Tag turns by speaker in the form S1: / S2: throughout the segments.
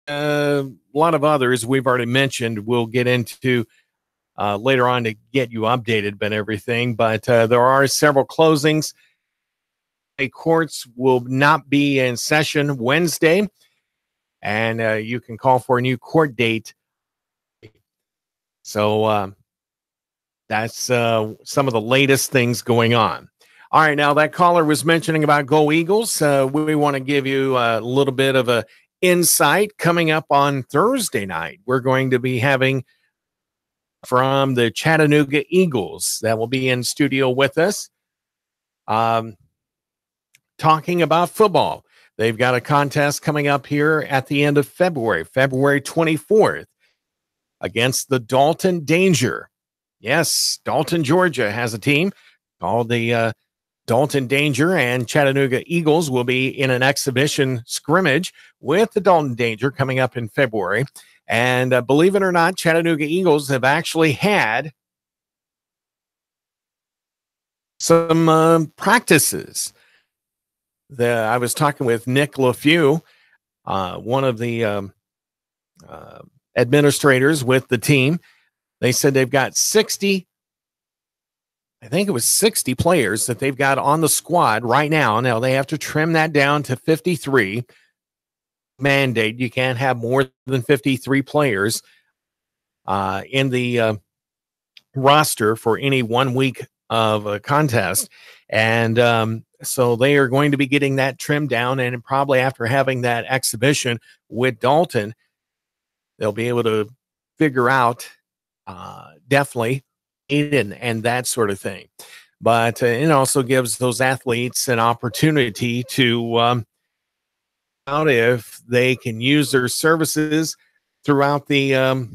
S1: a lot of others we've already mentioned we'll get into later on to get you updated on everything. But there are several closings. Courts will not be in session Wednesday, and you can call for a new court date. So that's some of the latest things going on. All right, now that caller was mentioning about Go Eagles. We want to give you a little bit of a insight coming up on Thursday night. We're going to be having from the Chattanooga Eagles that will be in studio with us. Talking about football. They've got a contest coming up here at the end of February 24th, against the Dalton Danger. Yes, Dalton, Georgia has a team called the Dalton Danger, and Chattanooga Eagles will be in an exhibition scrimmage with the Dalton Danger coming up in February. And believe it or not, Chattanooga Eagles have actually had some practices. I was talking with Nick LaFew, one of the administrators with the team. They said they've got 60, I think it was 60 players that they've got on the squad right now. Now they have to trim that down to 53. Mandate, you can't have more than 53 players in the roster for any 1 week of a contest. And so they are going to be getting that trimmed down, and probably after having that exhibition with Dalton, they'll be able to figure out definitely and that sort of thing. But it also gives those athletes an opportunity to out if they can use their services throughout the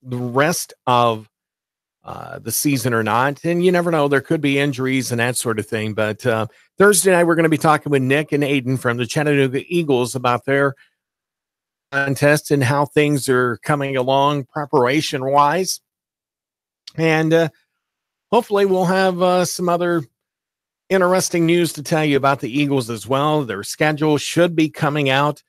S1: rest of the season or not. And you never know, there could be injuries and that sort of thing. But Thursday night, we're going to be talking with Nick and Aiden from the Chattanooga Eagles about their contest and how things are coming along preparation wise. And hopefully we'll have some other interesting news to tell you about the Eagles as well. Their schedule should be coming out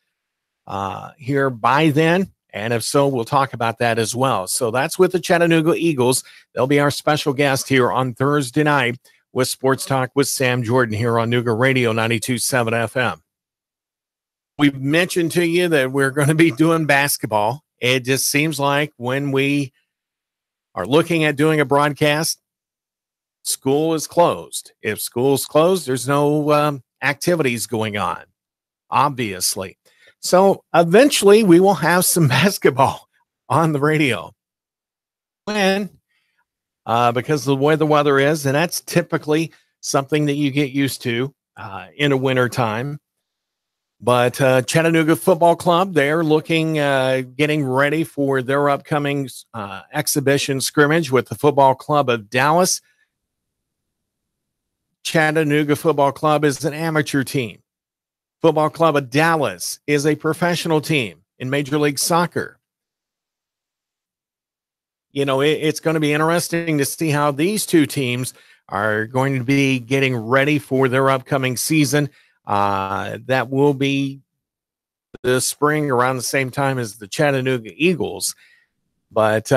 S1: here by then. And if so, we'll talk about that as well. So that's with the Chattanooga Eagles. They'll be our special guest here on Thursday night with Sports Talk with Sam Jordan here on Nooga Radio 92.7 FM. We've mentioned to you that we're going to be doing basketball. It just seems like when we are looking at doing a broadcast, school is closed. If school's closed, there's no activities going on, obviously. So eventually we will have some basketball on the radio. When? Because of the way the weather is, and that's typically something that you get used to in the winter time. But Chattanooga Football Club, they're looking, getting ready for their upcoming exhibition scrimmage with the Football Club of Dallas. Chattanooga Football Club is an amateur team. Football Club of Dallas is a professional team in Major League Soccer. You know, it's going to be interesting to see how these two teams are going to be getting ready for their upcoming season. That will be the spring around the same time as the Chattanooga Eagles. But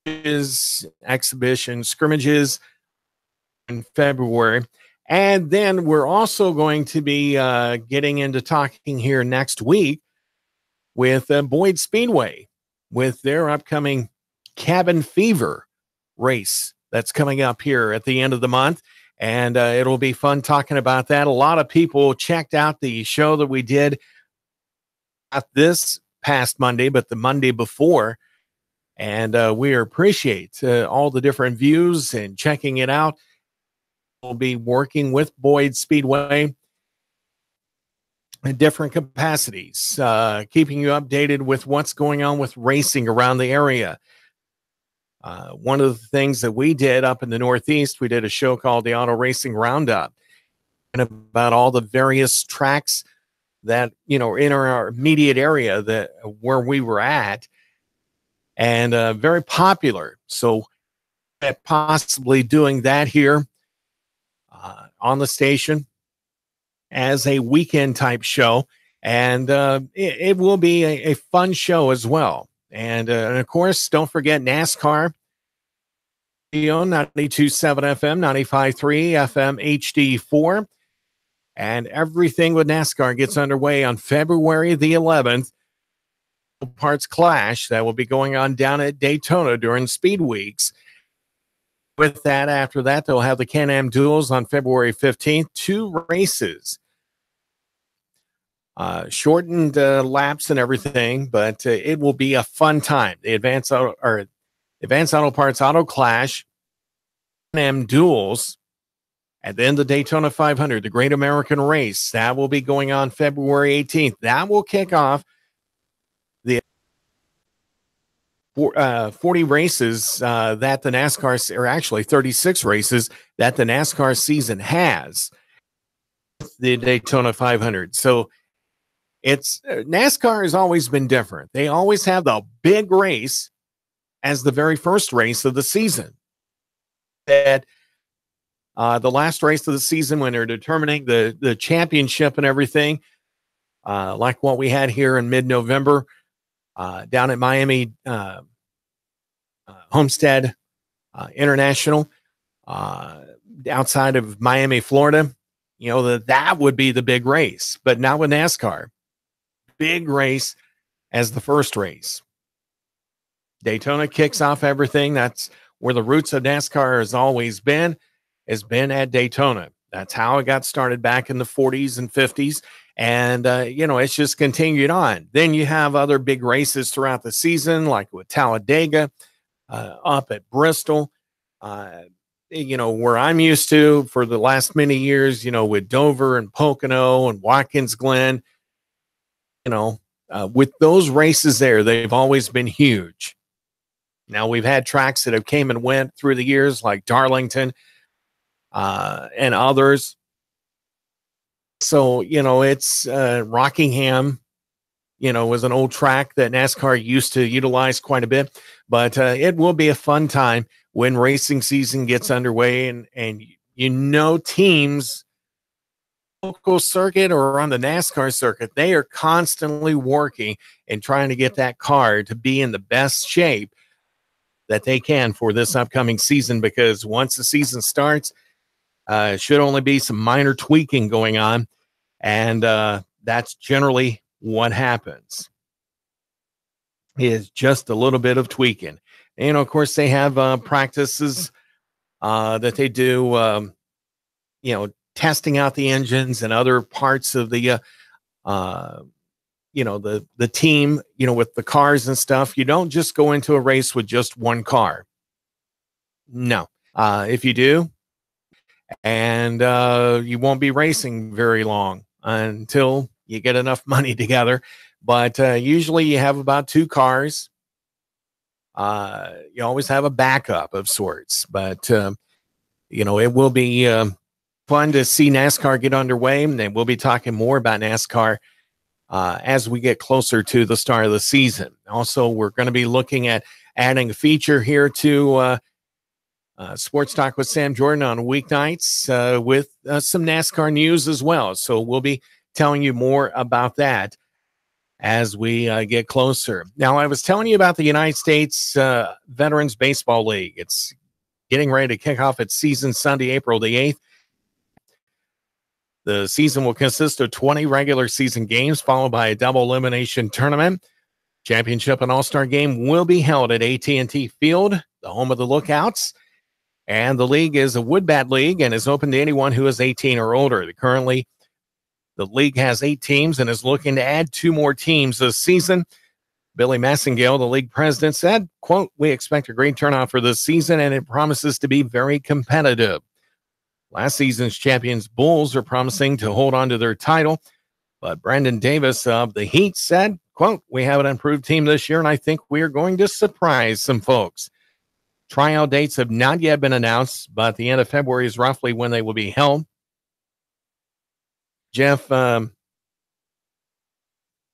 S1: is exhibition scrimmages in February. And then we're also going to be getting into talking here next week with Boyd Speedway with their upcoming Cabin Fever race that's coming up here at the end of the month. And it'll be fun talking about that. A lot of people checked out the show that we did not this past Monday, but the Monday before. And we appreciate all the different views and checking it out. We'll be working with Boyd Speedway in different capacities, keeping you updated with what's going on with racing around the area. One of the things that we did up in the Northeast, we did a show called the Auto Racing Roundup, and about all the various tracks that, you know, in our immediate area that where we were at, and very popular. So possibly doing that here on the station as a weekend type show. And it will be a fun show as well. And of course, don't forget NASCAR. 92.7 FM, 95.3 FM HD4. And everything with NASCAR gets underway on February the 11th. Parts Clash that will be going on down at Daytona during Speed Weeks. With that, after that, they'll have the Can-Am Duels on February 15th. 2 races. Shortened laps and everything, but it will be a fun time. The Advanced Auto Parts Auto Clash Can-Am Duels at the end of Daytona 500, the Great American Race, that will be going on February 18th. That will kick off the 40 races that the NASCAR, or actually 36 races that the NASCAR season has, the Daytona 500. So it's NASCAR has always been different. They always have the big race as the very first race of the season. That the last race of the season, when they're determining the championship and everything, like what we had here in mid-November down at Miami Homestead International, outside of Miami, Florida, that would be the big race. But not with NASCAR. Big race as the first race. Daytona kicks off everything. That's where the roots of NASCAR has always been at Daytona. That's how it got started back in the 40s and 50s. And, it's just continued on. Then you have other big races throughout the season, like with Talladega, up at Bristol, where I'm used to for the last many years, with Dover and Pocono and Watkins Glen, with those races there, they've always been huge. Now, we've had tracks that have came and went through the years, like Darlington and others. So, it's Rockingham, was an old track that NASCAR used to utilize quite a bit. But it will be a fun time when racing season gets underway. And teams, local circuit or on the NASCAR circuit, they are constantly working and trying to get that car to be in the best shape that they can for this upcoming season, because once the season starts, should only be some minor tweaking going on, and that's generally what happens, is just a little bit of tweaking. And of course, they have practices that they do, testing out the engines and other parts of the the team, with the cars and stuff. You don't just go into a race with just one car. No. If you do, and you won't be racing very long until you get enough money together. But usually you have about 2 cars. You always have a backup of sorts. But, it will be fun to see NASCAR get underway. And we'll be talking more about NASCAR as we get closer to the start of the season. Also, we're going to be looking at adding a feature here to Sports Talk with Sam Jordan on weeknights with some NASCAR news as well. So we'll be telling you more about that as we get closer. Now, I was telling you about the United States Veterans Baseball League. It's getting ready to kick off its season Sunday, April the 8th. The season will consist of 20 regular season games, followed by a double elimination tournament. Championship and All-Star game will be held at AT&T Field, the home of the Lookouts. And the league is a wood-bat league and is open to anyone who is 18 or older. Currently, the league has 8 teams and is looking to add 2 more teams this season. Billy Massengale, the league president, said, quote, "We expect a great turnout for this season, and it promises to be very competitive. Last season's champions Bulls are promising to hold on to their title, but Brandon Davis of the Heat said, quote, "We have an improved team this year, and I think we are going to surprise some folks." Tryout dates have not yet been announced, but the end of February is roughly when they will be held. Jeff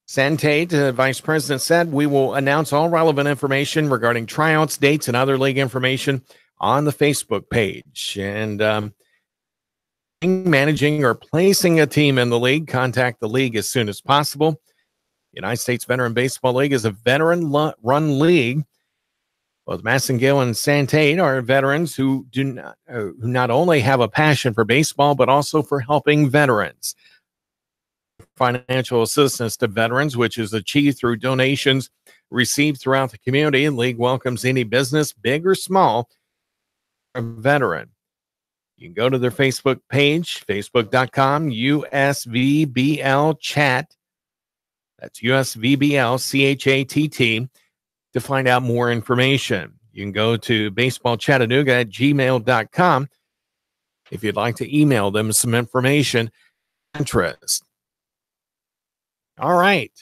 S1: Santate, vice president, said, "We will announce all relevant information regarding tryouts, dates, and other league information on the Facebook page." And managing, or placing a team in the league, contact the league as soon as possible. United States Veteran Baseball League is a veteran-run league. Both Massengill and Santate are veterans who not only have a passion for baseball, but also for helping veterans. Financial assistance to veterans, which is achieved through donations received throughout the community. The league welcomes any business, big or small, a veteran. You can go to their Facebook page, facebook.com, USVBL Chat. That's USVBL CHATT to find out more information. You can go to baseballchattanooga@gmail.com if you'd like to email them some information, interest. All right.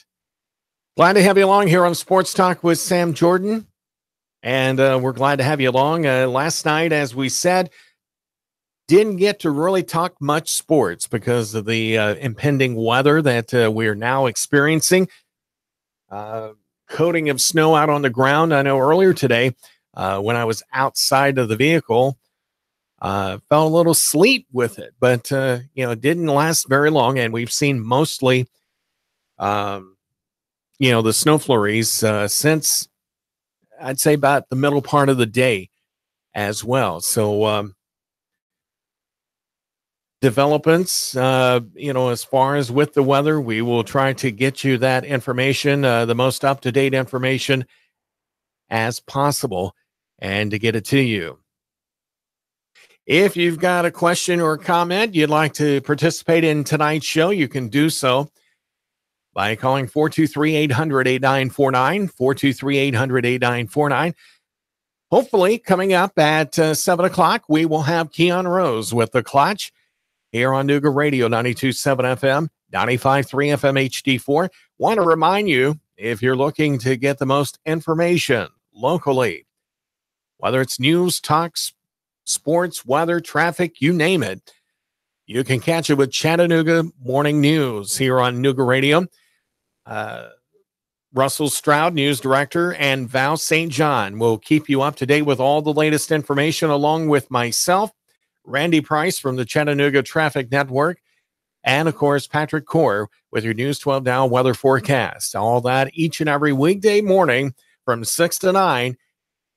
S1: Glad to have you along here on Sports Talk with Sam Jordan. And we're glad to have you along. Last night, as we said, didn't get to really talk much sports because of the impending weather that we're now experiencing. Coating of snow out on the ground. I know earlier today, when I was outside of the vehicle, felt a little sleep with it, but it didn't last very long. And we've seen mostly, the snow flurries since I'd say about the middle part of the day as well. So, developments, as far as with the weather, we will try to get you that information, the most up-to-date information as possible, and to get it to you. If you've got a question or a comment you'd like to participate in tonight's show, you can do so by calling 423-800-8949, 423-800-8949. Hopefully, coming up at 7 o'clock, we will have Keon Rose with the Clutch here on Nooga Radio, 92.7 FM, 95.3 FM HD4. Want to remind you, if you're looking to get the most information locally, whether it's news, talks, sports, weather, traffic, you name it, you can catch it with Chattanooga Morning News here on Nooga Radio. Russell Stroud, news director, and Val St. John will keep you up to date with all the latest information, along with myself, Randy Price from the Chattanooga Traffic Network, and, of course, Patrick Core with your News 12 Now weather forecast. All that each and every weekday morning from 6 to 9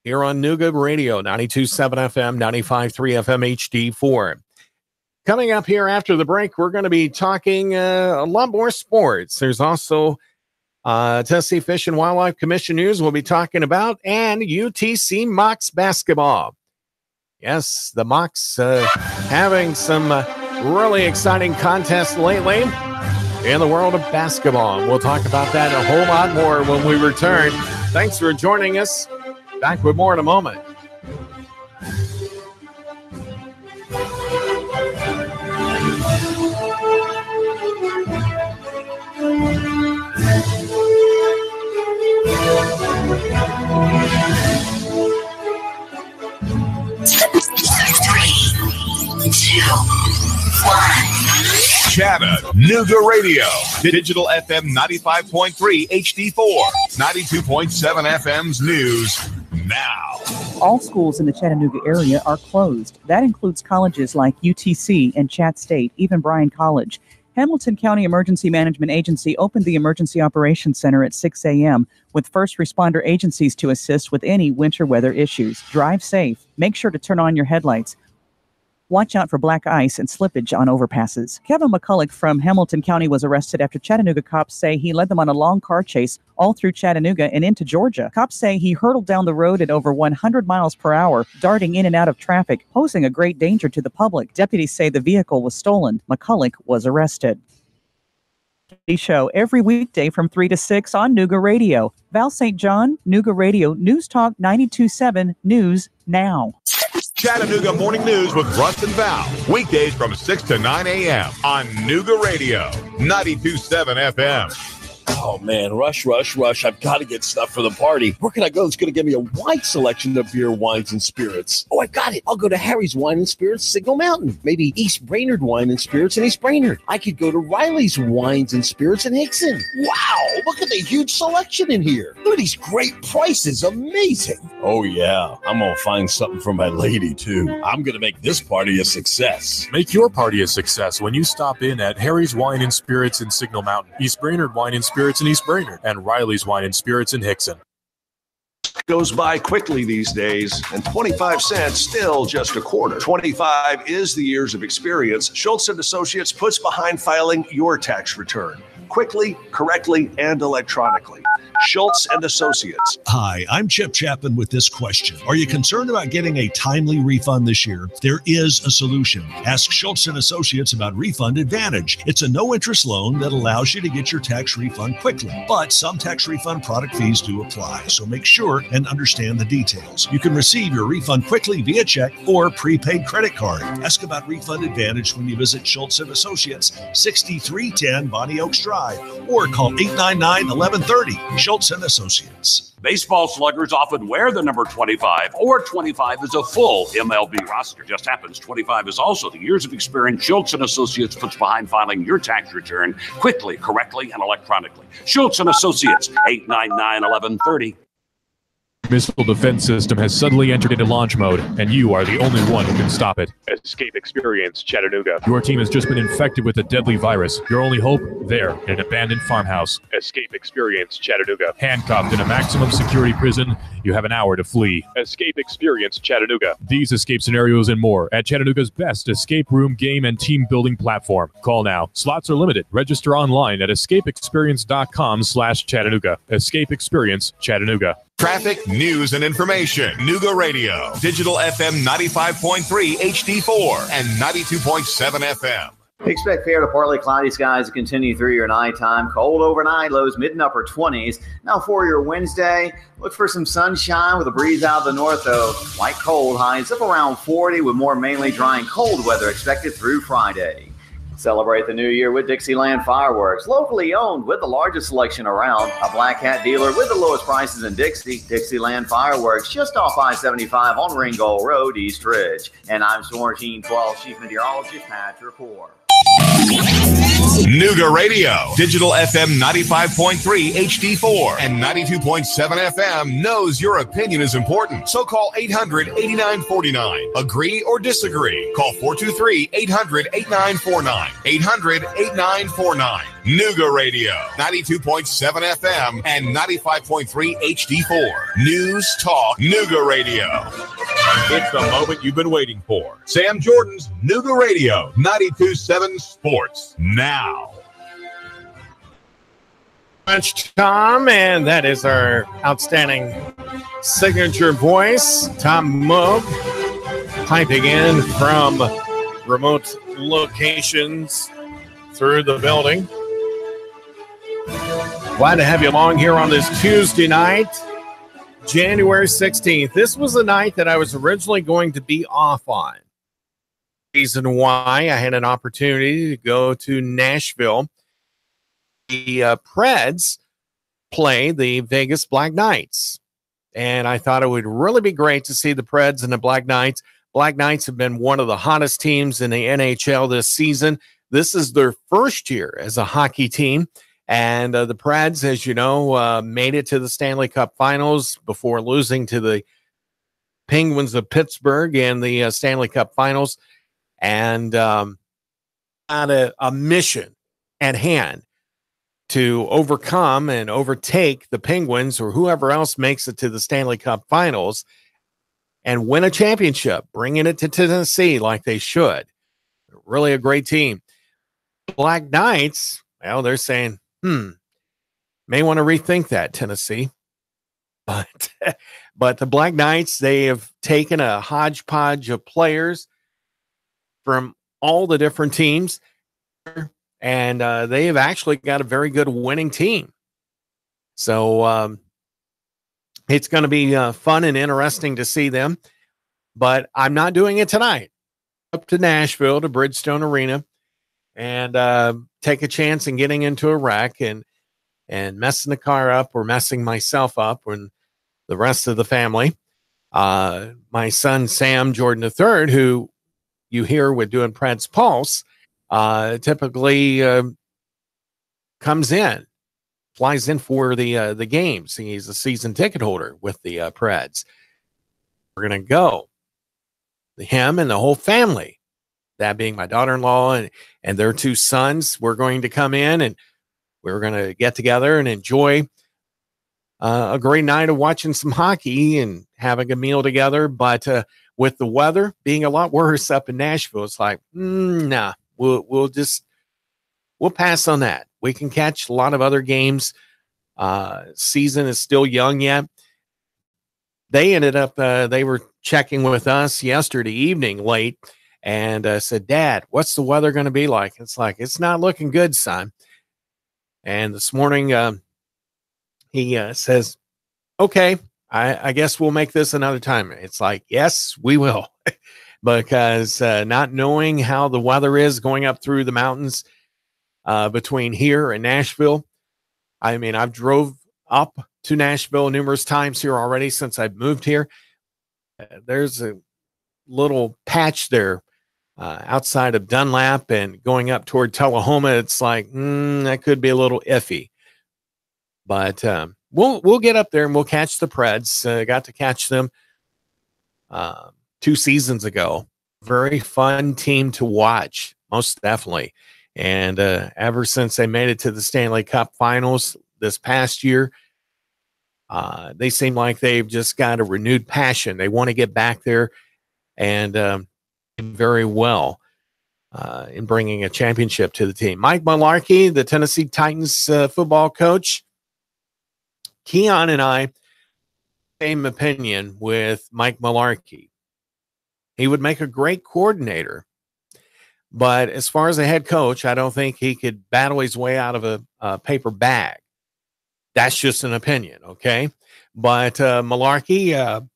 S1: here on Nooga Radio, 92.7 FM, 95.3 FM HD4. Coming up here after the break, we're going to be talking a lot more sports. There's also Tennessee Fish and Wildlife Commission news we'll be talking about, and UTC Mocs basketball. Yes, the Mocs having some really exciting contests lately in the world of basketball. We'll talk about that a whole lot more when we return. Thanks for joining us. Back with more in a moment.
S2: Chattanooga Radio, Digital FM 95.3 HD4, 92.7 FM's news now.
S3: All schools in the Chattanooga area are closed. That includes colleges like UTC and Chat State, even Bryan College. Hamilton County Emergency Management Agency opened the Emergency Operations Center at 6 a.m. with first responder agencies to assist with any winter weather issues. Drive safe. Make sure to turn on your headlights. Watch out for black ice and slippage on overpasses. Kevin McCulloch from Hamilton County was arrested after Chattanooga cops say he led them on a long car chase all through Chattanooga and into Georgia. Cops say he hurtled down the road at over 100 miles per hour, darting in and out of traffic, posing a great danger to the public. Deputies say the vehicle was stolen. McCulloch was arrested. Show every weekday from 3 to 6 on Nooga Radio. Val St. John, Nooga Radio, News Talk 92.7 News Now.
S2: Chattanooga Morning News with Russ and Val. Weekdays from 6 to 9 a.m. on Nooga Radio, 92.7 FM.
S4: Oh, man, rush. I've got to get stuff for the party. Where can I go that's going to give me a wide selection of beer, wines, and spirits? Oh, I got it. I'll go to Harry's Wine and Spirits, Signal Mountain. Maybe East Brainerd Wine and Spirits in East Brainerd. I could go to Riley's Wines and Spirits in Hickson. Wow, look at the huge selection in here. Look at these great prices. Amazing. Oh, yeah. I'm going to find something for my lady, too. I'm going to make this party a success.
S5: Make your party a success when you stop in at Harry's Wine and Spirits in Signal Mountain, East Brainerd Wine and Spirits in East Brainerd, and Riley's Wine and Spirits in Hickson.
S2: Goes by quickly these days, and 25 cents still just a quarter. 25 is the years of experience Schultz & Associates puts behind filing your tax return quickly, correctly, and electronically. Schultz & Associates.
S6: Hi, I'm Chip Chapman with this question. Are you concerned about getting a timely refund this year? There is a solution. Ask Schultz & Associates about Refund Advantage. It's a no-interest loan that allows you to get your tax refund quickly, but some tax refund product fees do apply, so make sure and understand the details. You can receive your refund quickly via check or prepaid credit card. Ask about Refund Advantage when you visit Schultz & Associates, 6310 Bonnie Oaks Drive, or call 899-1130. Schultz & Associates.
S7: Baseball sluggers often wear the number 25, or 25 is a full MLB roster. Just happens 25 is also the years of experience Schultz & Associates puts behind filing your tax return quickly, correctly, and electronically. Schultz & Associates, 899-1130.
S5: Missile defense system has suddenly entered into launch mode, and you are the only one who can stop it.
S8: Escape Experience Chattanooga.
S5: Your team has just been infected with a deadly virus. Your only hope? There, in an abandoned farmhouse.
S8: Escape Experience Chattanooga.
S5: Handcuffed in a maximum security prison, you have an hour to flee.
S8: Escape Experience Chattanooga.
S5: These escape scenarios and more at Chattanooga's best escape room, game, and team building platform. Call now. Slots are limited. Register online at escapeexperience.com/Chattanooga. Escape Experience Chattanooga.
S2: Traffic, news, and information. Nooga Radio. Digital FM 95.3 HD4 and 92.7 FM.
S9: Expect fair to partly cloudy skies to continue through your nighttime. Cold overnight, lows mid and upper 20s. Now for your Wednesday, look for some sunshine with a breeze out of the north, though. Light cold, highs up around 40 with more mainly dry and cold weather expected through Friday. Celebrate the new year with Dixieland Fireworks, locally owned with the largest selection around. A Black Hat dealer with the lowest prices in Dixie. Dixieland Fireworks, just off I-75 on Ringgold Road, East Ridge. And I'm Sworn Team 12 Chief Meteorologist Pat Report.
S2: Nooga Radio, Digital FM 95.3 HD4 and 92.7 FM knows your opinion is important. So call 800-8949. Agree or disagree. Call 423-800-8949. 800-8949. Nooga Radio, 92.7 FM and 95.3 HD4. News Talk Nooga Radio. It's the moment you've been waiting for. Sam Jordan's Nooga Radio, 92.7 Sports. Now.
S1: Tom, and that is our outstanding signature voice, Tom Moog, piping in from remote locations through the building. Glad to have you along here on this Tuesday night, January 16th. This was the night that I was originally going to be off on. Reason why I had an opportunity to go to Nashville. The Preds play the Vegas Black Knights, and I thought it would really be great to see the Preds and the Black Knights. Black Knights have been one of the hottest teams in the NHL this season. This is their first year as a hockey team. And the Preds, as you know, made it to the Stanley Cup Finals before losing to the Penguins of Pittsburgh in the Stanley Cup Finals, and had a mission at hand to overcome and overtake the Penguins or whoever else makes it to the Stanley Cup Finals and win a championship, bringing it to Tennessee like they should. Really a great team. Black Knights, well, they're saying, may want to rethink that, Tennessee. But the Black Knights, they have taken a hodgepodge of players from all the different teams, and they have actually got a very good winning team. So it's going to be fun and interesting to see them. But I'm not doing it tonight. Up to Nashville, to Bridgestone Arena, and take a chance in getting into a wreck and and messing the car up or messing myself up when the rest of the family. My son, Sam Jordan III, who you hear with doing Pred's Pulse, typically comes in, flies in for the games. He's a season ticket holder with the Preds. We're going to go. Him and the whole family, that being my daughter-in-law and their two sons, we're going to come in and we're going to get together and enjoy a great night of watching some hockey and having a meal together. But with the weather being a lot worse up in Nashville, it's like, nah, we'll pass on that. We can catch a lot of other games. Season is still young yet. They ended up, they were checking with us yesterday evening late and said, Dad, what's the weather going to be like? It's like, it's not looking good, son. And this morning, he says, okay, I guess we'll make this another time. It's like, yes, we will. Because not knowing how the weather is going up through the mountains between here and Nashville. I mean, I've drove up to Nashville numerous times here already since I've moved here. There's a little patch there outside of Dunlap and going up toward Tullahoma. It's like, that could be a little iffy. But we'll get up there and we'll catch the Preds. Got to catch them 2 seasons ago. Very fun team to watch, most definitely. And ever since they made it to the Stanley Cup Finals this past year, they seem like they've just got a renewed passion. They want to get back there and very well in bringing a championship to the team. Mike Mularkey, the Tennessee Titans football coach. Keon and I, same opinion with Mike Mularkey. He would make a great coordinator. But as far as a head coach, I don't think he could battle his way out of a paper bag. That's just an opinion, okay? But Mularkey,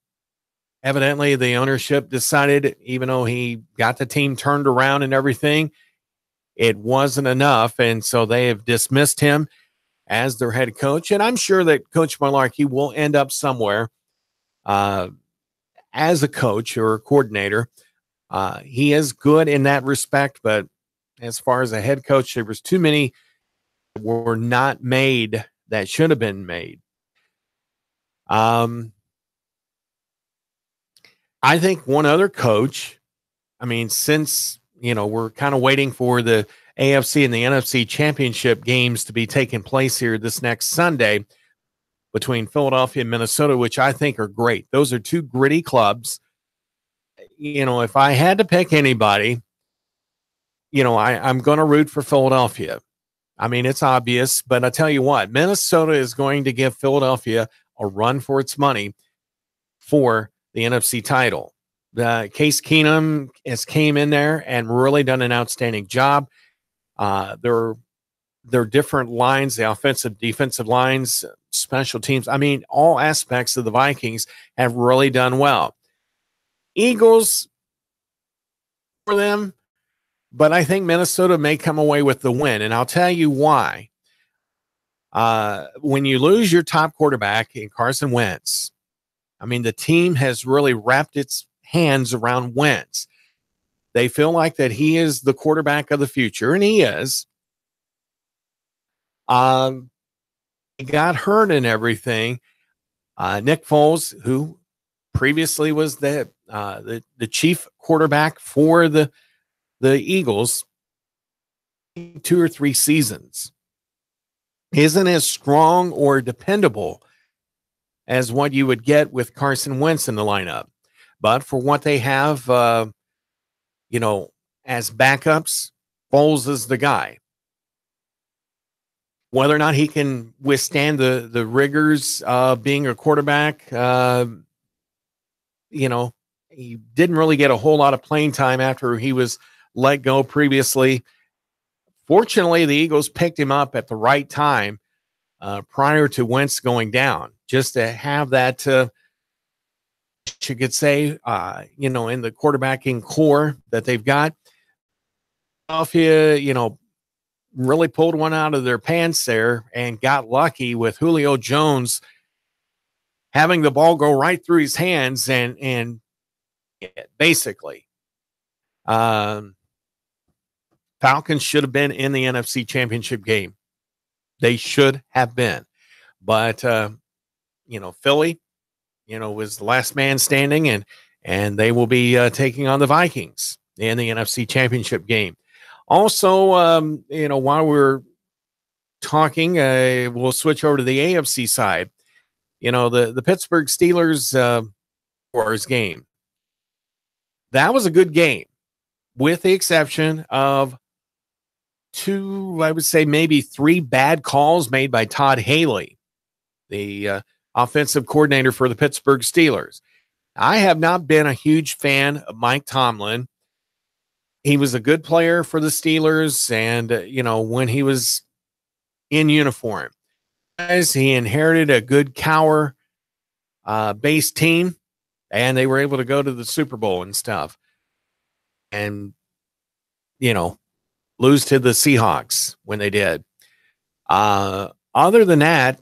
S1: evidently the ownership decided, even though he got the team turned around and everything, it wasn't enough. And so they have dismissed him as their head coach. And I'm sure that Coach Mularkey will end up somewhere as a coach or a coordinator. He is good in that respect, but as far as a head coach, there was too many that were not made that should have been made. I think one other coach, I mean, since, we're kind of waiting for the AFC and the NFC championship games to be taking place here this next Sunday between Philadelphia and Minnesota, which I think are great. Those are two gritty clubs. If I had to pick anybody, I'm going to root for Philadelphia. I mean, it's obvious, but I tell you what, Minnesota is going to give Philadelphia a run for its money for the NFC title. Case Keenum has came in there and really done an outstanding job. Their different lines, the offensive, defensive lines, special teams. I mean, all aspects of the Vikings have really done well. Eagles for them, but I think Minnesota may come away with the win, and I'll tell you why. When you lose your top quarterback in Carson Wentz, I mean, the team has really wrapped its hands around Wentz. They feel like that he is the quarterback of the future, and he is. He got hurt and everything. Nick Foles, who previously was the chief quarterback for the Eagles, 2 or 3 seasons, isn't as strong or dependable as what you would get with Carson Wentz in the lineup. But for what they have, as backups, Foles is the guy. Whether or not he can withstand the rigors of being a quarterback, he didn't really get a whole lot of playing time after he was let go previously. Fortunately, the Eagles picked him up at the right time prior to Wentz going down, just to have that, you could say, in the quarterbacking core that they've got. Philadelphia, really pulled one out of their pants there and got lucky with Julio Jones having the ball go right through his hands and basically Falcons should have been in the NFC Championship game. They should have been. But, Philly, was the last man standing, and they will be taking on the Vikings in the NFC Championship game. Also, while we're talking, we'll switch over to the AFC side. The Pittsburgh Steelers Warriors game. That was a good game, with the exception of two, I would say maybe three bad calls made by Todd Haley, the offensive coordinator for the Pittsburgh Steelers. I have not been a huge fan of Mike Tomlin. He was a good player for the Steelers, and, when he was in uniform, he inherited a good Cowher base team, and they were able to go to the Super Bowl and stuff. And, lose to the Seahawks when they did. Other than that,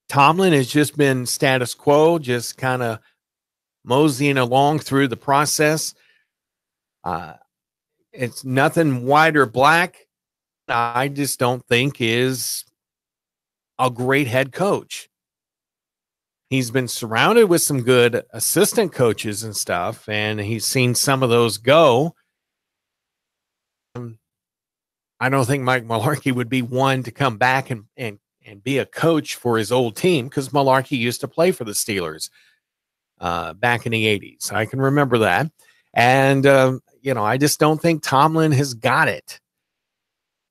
S1: Tomlin has just been status quo, just kind of moseying along through the process. It's nothing white or black. I just don't think is a great head coach. He's been surrounded with some good assistant coaches and stuff, and he's seen some of those go. I don't think Mike Mularkey would be one to come back and be a coach for his old team, because Mularkey used to play for the Steelers back in the 80s. I can remember that. And, I just don't think Tomlin has got it.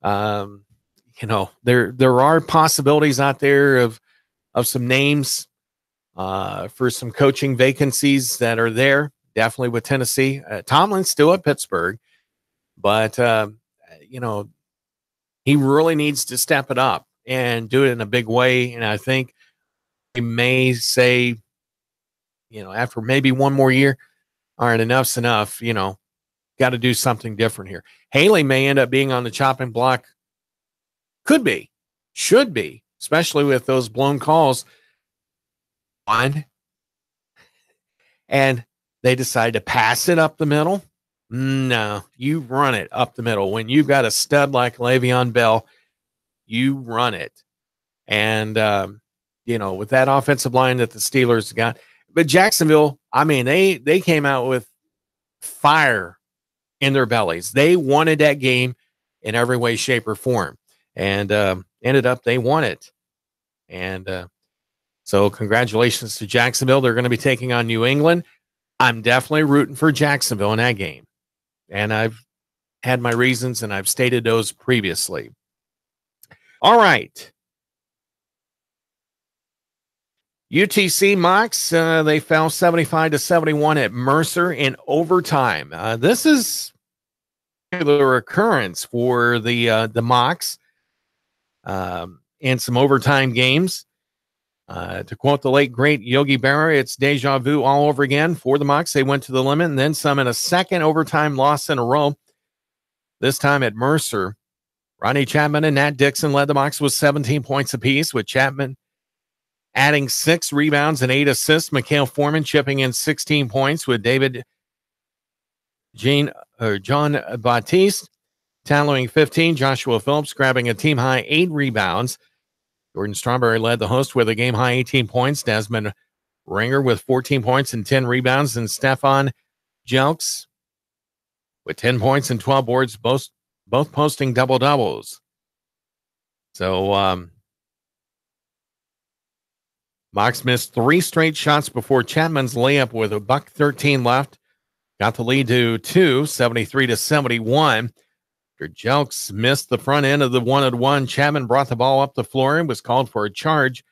S1: There are possibilities out there of some names for some coaching vacancies that are there, definitely with Tennessee. Tomlin's still at Pittsburgh, but, he really needs to step it up and do it in a big way. And I think he may say, after maybe one more year, all right, enough's enough, got to do something different here. Haley may end up being on the chopping block. Could be, should be, especially with those blown calls. And they decide to pass it up the middle. No, you run it up the middle. When you've got a stud like Le'Veon Bell, you run it. And, with that offensive line that the Steelers got. But Jacksonville, they came out with fire in their bellies. They wanted that game in every way, shape, or form. And ended up they won it. And so congratulations to Jacksonville. They're going to be taking on New England. I'm definitely rooting for Jacksonville in that game. And I've had my reasons, and I've stated those previously. All right. UTC Mocs, they fell 75-71 at Mercer in overtime. This is a regular occurrence for the Mocs in some overtime games. To quote the late, great Yogi Berra, it's deja vu all over again for the Mocs. They went to the limit and then some in a second overtime loss in a row, this time at Mercer. Ronnie Chapman and Nat Dixon led the Mocs with 17 points apiece, with Chapman adding 6 rebounds and 8 assists. Mikhail Foreman chipping in 16 points, with John Baptiste tallying 15. Joshua Phillips grabbing a team-high 8 rebounds. Jordan Strawberry led the host with a game-high 18 points. Desmond Ringer with 14 points and 10 rebounds. And Stefan Jelks with 10 points and 12 boards, both posting double-doubles. So, Mocs missed 3 straight shots before Chapman's layup with $1:13 left. Got the lead to 2, 73-71. Jelks missed the front end of the 1-on-1. Chapman brought the ball up the floor and was called for a charge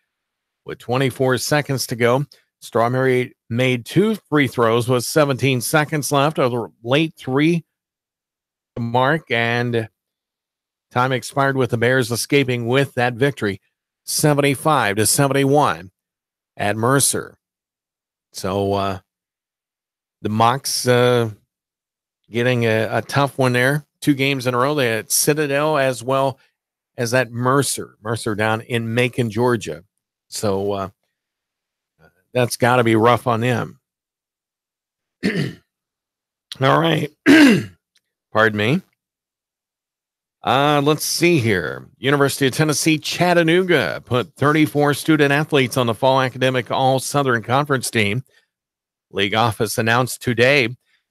S1: with 24 seconds to go. Strawberry made 2 free throws with 17 seconds left of the late 3 mark, and time expired with the Bears escaping with that victory, 75-71 at Mercer. So the Mocs getting a tough one there 2 games in a row. They had Citadel as well as that Mercer down in Macon, Georgia. So that's got to be rough on them. All right. Pardon me. Let's see here. University of Tennessee, Chattanooga put 34 student athletes on the fall academic All-Southern Conference team. League office announced today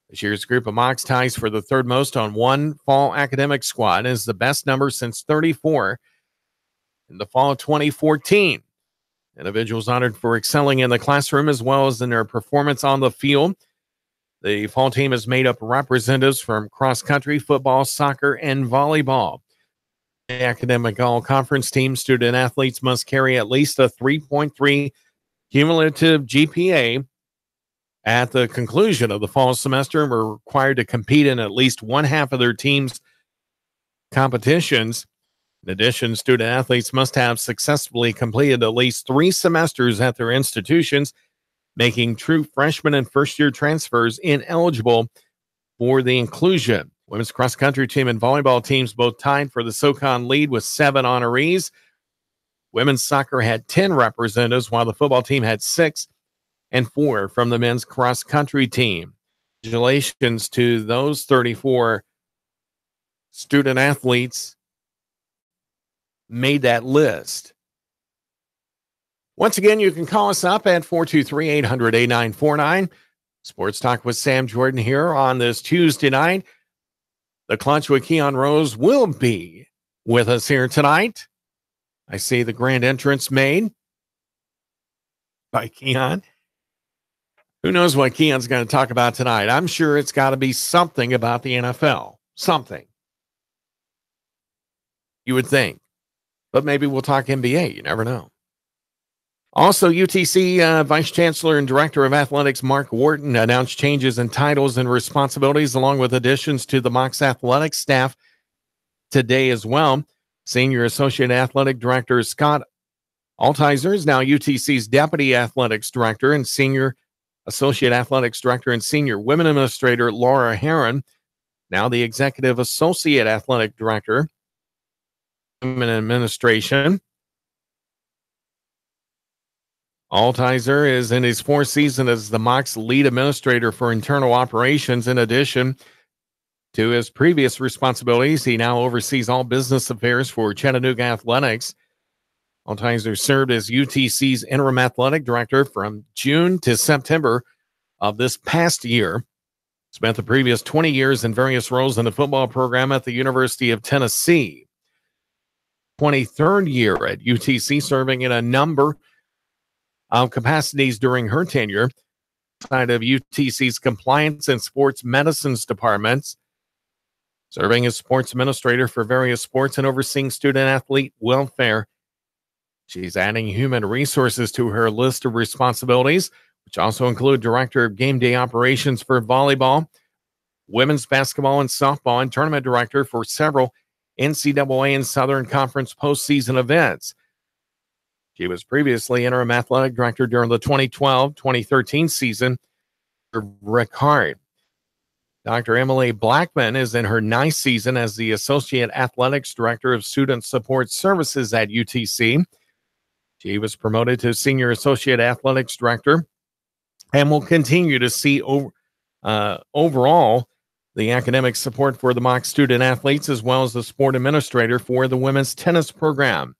S1: this year's group of Mocs ties for the third most on one fall academic squad is the best number since 34 in the fall of 2014. Individuals honored for excelling in the classroom as well as in their performance on the field. The fall team is made up of representatives from cross country, football, soccer, and volleyball. The academic all-conference team student athletes must carry at least a 3.3 cumulative GPA at the conclusion of the fall semester and were required to compete in at least one half of their team's competitions. In addition, student athletes must have successfully completed at least 3 semesters at their institutions, making true freshman and first-year transfers ineligible for the inclusion. Women's cross-country team and volleyball teams both tied for the SoCon lead with 7 honorees. Women's soccer had 10 representatives, while the football team had 6 and 4 from the men's cross-country team. Congratulations to those 34 student athletes made that list. Once again, you can call us up at 423-800-8949. Sports Talk with Sam Jordan here on this Tuesday night. The Clutch with Keon Rose will be with us here tonight. I see the grand entrance made by Keon. Who knows what Keon's going to talk about tonight? I'm sure it's got to be something about the NFL. Something. You would think. But maybe we'll talk NBA. You never know. Also, UTC Vice Chancellor and Director of Athletics Mark Wharton announced changes in titles and responsibilities along with additions to the Mocs athletics staff today as well. Senior Associate Athletic Director Scott Altizer is now UTC's Deputy Athletics Director, and Senior Associate Athletics Director and Senior Women Administrator Laura Herron, now the Executive Associate Athletic Director, Women Administration. Altizer is in his 4th season as the Mocs lead administrator for internal operations. In addition to his previous responsibilities, he now oversees all business affairs for Chattanooga Athletics. Altizer served as UTC's interim athletic director from June to September of this past year. Spent the previous 20 years in various roles in the football program at the University of Tennessee. 23rd year at UTC, serving in a number of capacities during her tenure, side of UTC's compliance and sports medicines departments, serving as sports administrator for various sports and overseeing student athlete welfare. She's adding human resources to her list of responsibilities, which also include director of game day operations for volleyball, women's basketball and softball, and tournament director for several NCAA and Southern Conference postseason events. She was previously interim athletic director during the 2012-2013 season for Rick Hart. Dr. Emily Blackman is in her 9th season as the Associate Athletics Director of Student Support Services at UTC. She was promoted to Senior Associate Athletics Director and will continue to see overall the academic support for the Mocs student athletes as well as the sport administrator for the women's tennis program.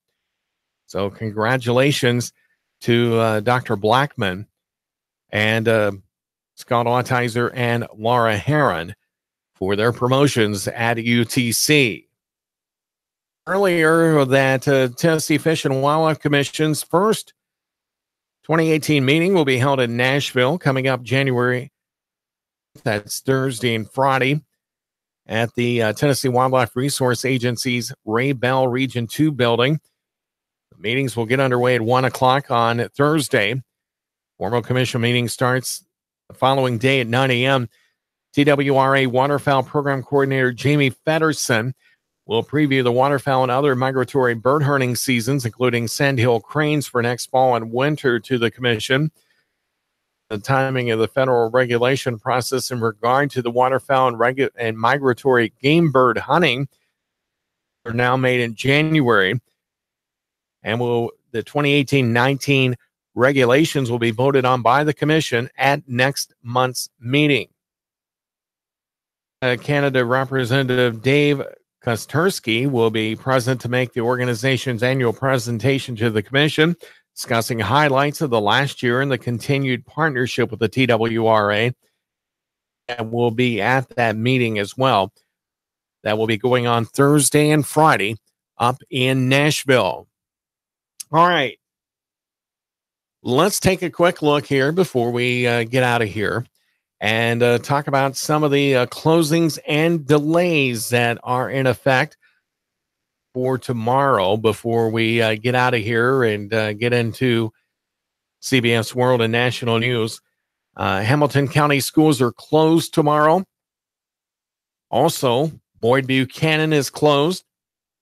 S1: So congratulations to Dr. Blackman and Scott Altizer and Laura Herron for their promotions at UTC. Earlier, that Tennessee Fish and Wildlife Commission's first 2018 meeting will be held in Nashville coming up January. That's Thursday and Friday at the Tennessee Wildlife Resource Agency's Ray Bell Region 2 building. Meetings will get underway at 1 o'clock on Thursday. Formal commission meeting starts the following day at 9 a.m. TWRA Waterfowl Program Coordinator Jamie Feddersen will preview the waterfowl and other migratory bird hunting seasons, including sandhill cranes for next fall and winter to the commission. the timing of the federal regulation process in regard to the waterfowl and migratory game bird hunting are now made in January. And the 2018-19 regulations will be voted on by the commission at next month's meeting. Canada Representative Dave Kosterski will be present to make the organization's annual presentation to the commission, discussing highlights of the last year and the continued partnership with the TWRA, and will be at that meeting as well. That will be going on Thursday and Friday up in Nashville. All right. Let's take a quick look here before we get out of here and talk about some of the closings and delays that are in effect for tomorrow before we get out of here and get into CBS World and National News. Hamilton County schools are closed tomorrow. Also, Boyd Buchanan is closed.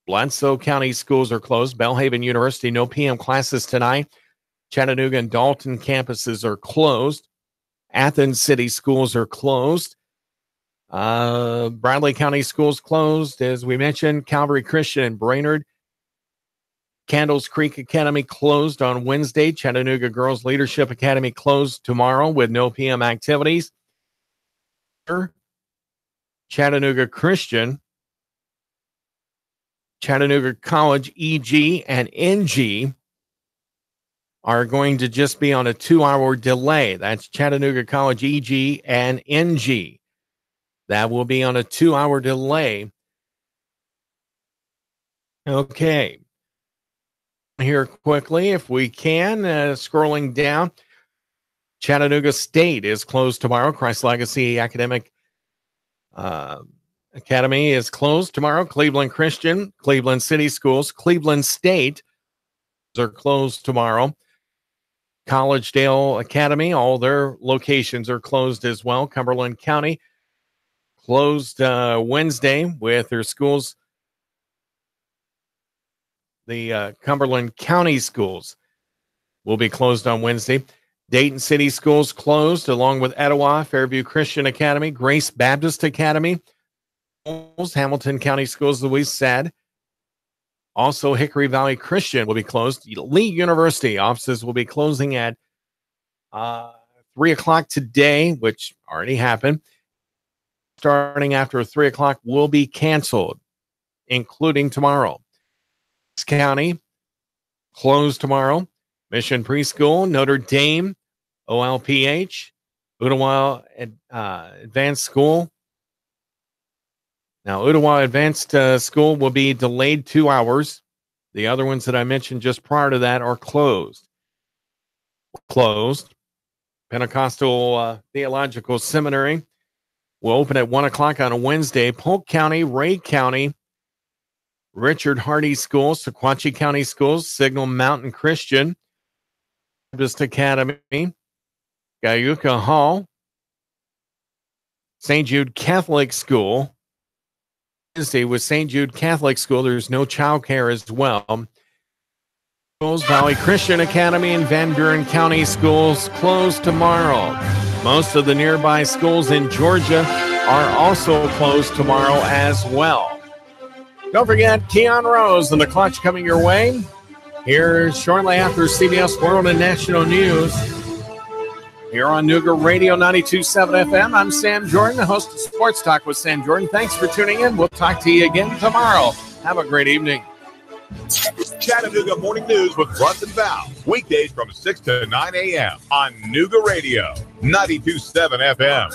S1: Bledsoe County schools are closed. Belhaven University, no PM classes tonight. Chattanooga and Dalton campuses are closed. Athens City schools are closed. Bradley County schools closed, as we mentioned. Calvary Christian and Brainerd. Candles Creek Academy closed on Wednesday. Chattanooga Girls Leadership Academy closed tomorrow with no PM activities. Chattanooga Christian, Chattanooga College EG and NG are going to just be on a 2-hour delay. That's Chattanooga College EG and NG. That will be on a 2-hour delay. Okay. Here quickly, if we can, scrolling down. Chattanooga State is closed tomorrow. Christ Legacy Academic Academy is closed tomorrow. Cleveland Christian, Cleveland City Schools, Cleveland State are closed tomorrow. Collegedale Academy, all their locations are closed as well. Cumberland County closed Wednesday with their schools. The Cumberland County schools will be closed on Wednesday. Dayton City schools closed, along with Etowah, Fairview Christian Academy, Grace Baptist Academy, Hamilton County schools, as we said. Also, Hickory Valley Christian will be closed. Lee University offices will be closing at 3 o'clock today, which already happened. Starting after 3 o'clock will be canceled, including tomorrow. County closed tomorrow. Mission Preschool, Notre Dame, OLPH, Ottawa Advanced School. Now, Ottawa Advanced School will be delayed 2 hours. The other ones that I mentioned just prior to that are closed. Pentecostal Theological Seminary will open at 1 o'clock on a Wednesday. Polk County, Ray County, Richard Hardy Schools, Sequatchie County Schools, Signal Mountain Christian, Baptist Academy, Guyuka Hall, St. Jude Catholic School. Wednesday with St. Jude Catholic School, there's no child care as well. Schools, Valley Christian Academy and Van Buren County schools closed tomorrow. Most of the nearby schools in Georgia are also closed tomorrow as well. Don't forget, Keon Rose and the Clutch coming your way here shortly after CBS World and National News. Here on Nooga Radio 92.7 FM, I'm Sam Jordan, the host of Sports Talk with Sam Jordan. Thanks for tuning in. We'll talk to you again tomorrow. Have a great evening.
S2: Chattanooga Morning News with Russ and Val. Weekdays from 6 to 9 a.m. on Nooga Radio 92.7 FM.